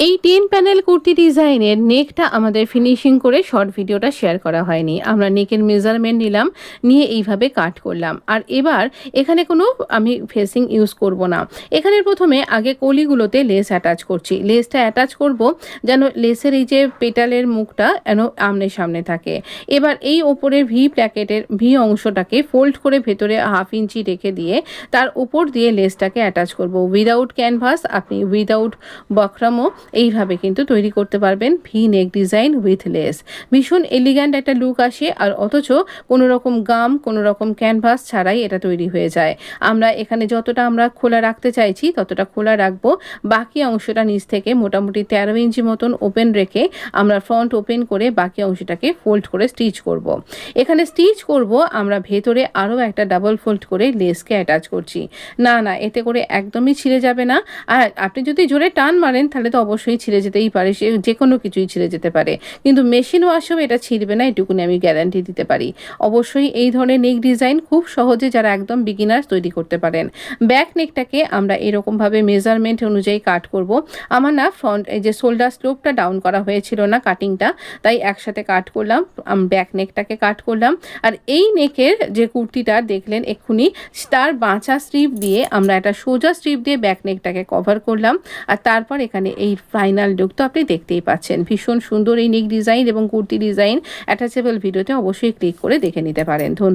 এই 10 প্যানেল কুর্তি ডিজাইনের নেকটা আমাদের ফিনিশিং করে শর্ট ভিডিওটা শেয়ার করা হয়নি। আমরা নেকের মেজারমেন্ট নিলাম, নিয়ে এইভাবে কাট করলাম। আর এবার এখানে কোনো আমি ফেসিং ইউজ করব না। এখানে প্রথমে আগে কলিগুলোতে লেস অ্যাটাচ করছি। লেসটা অ্যাটাচ করব যেন লেসের এই যে পেটালের মুখটা যেন আমনে সামনে থাকে। এবার এই ওপরের ভি প্যাকেটের ভি অংশটাকে ফোল্ড করে ভেতরে 1/2 ইঞ্চি রেখে দিয়ে তার উপর দিয়ে লেসটাকে অ্যাটাচ করব। উইদাউট ক্যানভাস আপনি উইদাউট বক্রামও এইভাবে কিন্তু তৈরি করতে পারবেন V neck design with less. ভীষণ এলিগ্যান্ট একটা লুক আসে, আর অথচ কোনো রকম গাম কোনো রকম ক্যানভাস ছাড়াই এটা তৈরি হয়ে যায়। আমরা এখানে যতটা আমরা খোলা রাখতে চাইছি ততটা খোলা রাখবো। বাকি অংশটা নিচ থেকে মোটামুটি 13 ইঞ্চি মতন ওপেন রেখে আমরা ফ্রন্ট ওপেন করে বাকি অংশটাকে ফোল্ড করে স্টিচ করব। এখানে স্টিচ করব আমরা ভেতরে আরও একটা ডাবল ফোল্ড করে লেসকে অ্যাটাচ করছি। না এতে করে একদমই ছিঁড়ে যাবে না। আর আপনি যদি জোরে টান মারেন তাহলে তো অবশ্যই ছিঁড়ে যেতেই পারে, সে যে কোনো কিছুই ছিঁড়ে যেতে পারে, কিন্তু মেশিন ওয়াশেও এটা ছিঁড়বে না, এটুকুনি আমি গ্যারান্টি দিতে পারি। অবশ্যই এই ধরনের নেক ডিজাইন খুব সহজে যারা একদম বিগিনার্স তৈরি করতে পারেন। ব্যাক নেকটাকে আমরা এরকমভাবে মেজারমেন্ট অনুযায়ী কাট করব। আমার না ফ্রন্ট এই যে শোল্ডার স্লোপটা ডাউন করা হয়েছিল না কাটিংটা, তাই একসাথে কাট করলাম। ব্যাক নেকটাকে কাট করলাম। আর এই নেকের যে কুর্তিটা দেখলেন এক্ষুনি, তার বাঁচা স্ট্রিপ দিয়ে আমরা একটা সোজা স্ট্রিপ দিয়ে ব্যাক নেকটাকে কভার করলাম। আর তারপর এখানে এই ফাইনাল লুক তো আপনি দেখতেই পাচ্ছেন। ভীষণ সুন্দর এই নেক ডিজাইন এবং কুর্তি ডিজাইন। অ্যাটাচেবল ভিডিওতে অবশ্যই ক্লিক করে দেখে নিতে পারেন। ধন্যবাদ।